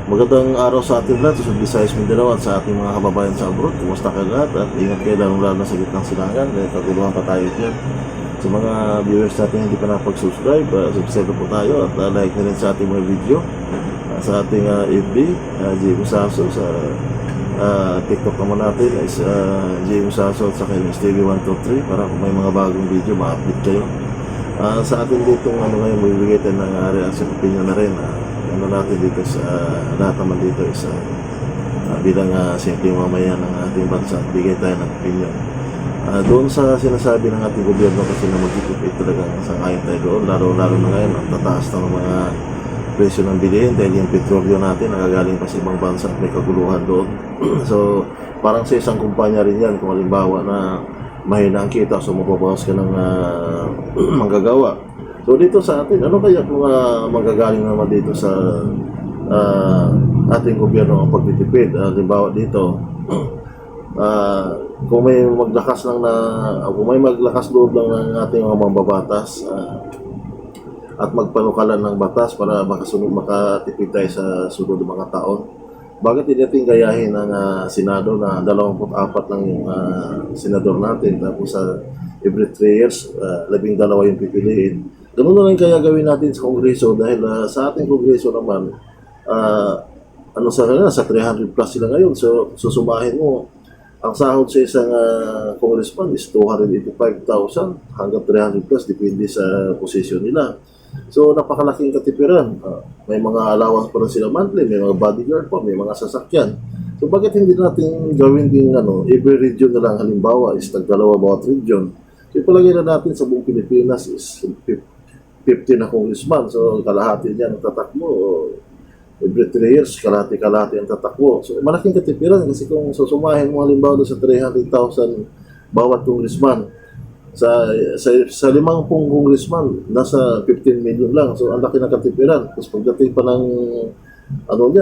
Magandang araw sa ating lahat sa Visayas, Mindanao at sa ating mga kababayan sa abroad. Kumusta ka lahat? At ingat kayo lalo na sa gitnang silangan dahil kaguluhan pa tayo dyan. Sa mga viewers natin hindi pa nakapag-subscribe, subscribe po tayo at like na rin sa ating mga video. Sa ating FB, J. Musaso, sa TikTok naman natin is J. Musaso at sa kay TV123 para kung may mga bagong video ma-update kayo. Sa atin dito ngayon, magbibigay tayo ng reaction opinion na rin. Natin dito sa lahat naman dito is bilang simpleng mamayan ng ating bansa, bigay tayo ng opinion. Doon sa sinasabi ng ating gobyerno kasi na magtitipid talagang sangayon tayo doon, lalo na ngayon ang tataas ng mga presyo ng bilihin dahil yung petrolyo natin nagagaling pa sa ibang bansa at may kaguluhan doon. So parang sa isang kumpanya rin yan kung halimbawa na mahina ang kita, so mababawas ka ng manggagawa. So dito sa atin, ano kaya kung magagaling naman dito sa ating gobyerno ang pagtitipid? Halimbawa dito, kung may maglakas loob lang ng ating mga mambabatas at magpanukalan ng batas para makatipid tayo sa sunod ng mga taon, bakit hindi natin gayahin ng Senado na 24 lang yung senador natin, tapos every 3 years, 12 yung pipiliin. Ganun na lang kaya gawin natin sa Kongreso dahil sa ating Kongreso naman, sa 300 plus sila ngayon. So, susumahin mo, ang sahod sa isang congressman is 285,000 hanggang 300 plus, depende sa posisyon nila. So, napakalaking katipiran. May mga allowance pa rin sila monthly, may mga bodyguard pa, may mga sasakyan. So, bakit hindi natin gawin din, every region na lang, halimbawa, is tag-2 bawat region. So, palagay na natin sa buong Pilipinas is 50 na congressman. So, kalahati niya ang tatakbo. Every 3 years, kalahati ang tatakbo. So, malaking katipiran kasi kung susumahin mo halimbawa sa 300,000 bawat congressman, sa 50 congressman, nasa 15 million lang. So, ang laki ng katipiran. Tapos pagdating pa ng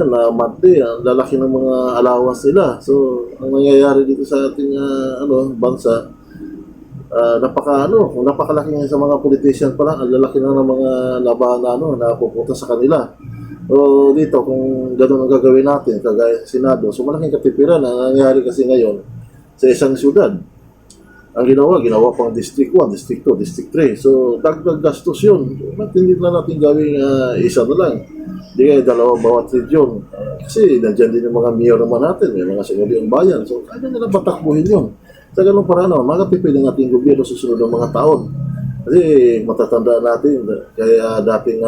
na monthly, ang lalaki ng mga allowance nila. So, ang nangyayari dito sa ating bansa, napakalaki nga sa mga politician pa lang, ang lalaki na ng mga labanan na pupunta sa kanila. So dito, kung gano'n ang gagawin natin, kagaya sa Senado, so malaking katipiran. Ang nangyayari kasi ngayon, sa isang syudad, ang ginawa pang District 1, District 2, District 3. So dagdag gastos yun. Hindi na natin gawing isa na lang. Hindi kaya 2 bawat region. Kasi nandiyan din yung mga mayor naman natin, may mga sinuli yung bayan. So kaya nila batakbuhin yun. Sa ganung paraan, makatipid ang ating gobyerno sa susunod ng mga taon. Kasi matatandaan natin, kaya dating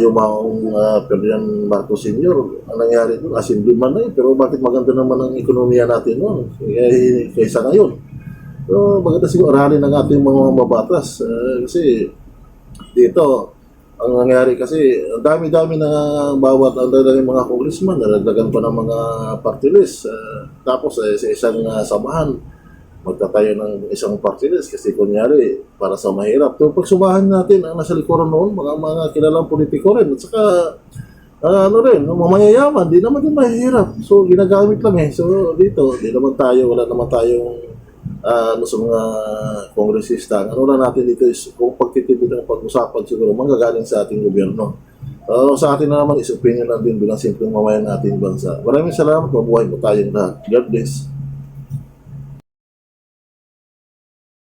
yung mga Ferdinand Marcos Sr., ang nangyari doon, assemblyman na yun. Pero bakit maganda naman ang ekonomiya natin noon kaysa ngayon? So maganda siguro aralin ng ating mga mabatas. Kasi dito, ang nangyari kasi, ang dami-dami na bawat ang dami mga congressman, nalagdagan pa ng mga party list. Tapos sa isang samahan, magtatayo ng isang party list kasi kunyari, para sa mahirap. So pag sumahan natin, ang nasa likuran noon, mga kilalang politiko rin. At saka, mamayayaman, di naman din mahirap. So ginagamit lang So dito, wala naman tayong sa mga kongresista. Ano lang natin dito is kung pagtitipid ang pag-usapan siguro manggagaling sa ating gobyerno. Sa atin na naman is opinion lang din bilang simpleng mamayan ng ating bansa. Maraming salamat. Mabuhay po tayong lahat. God bless.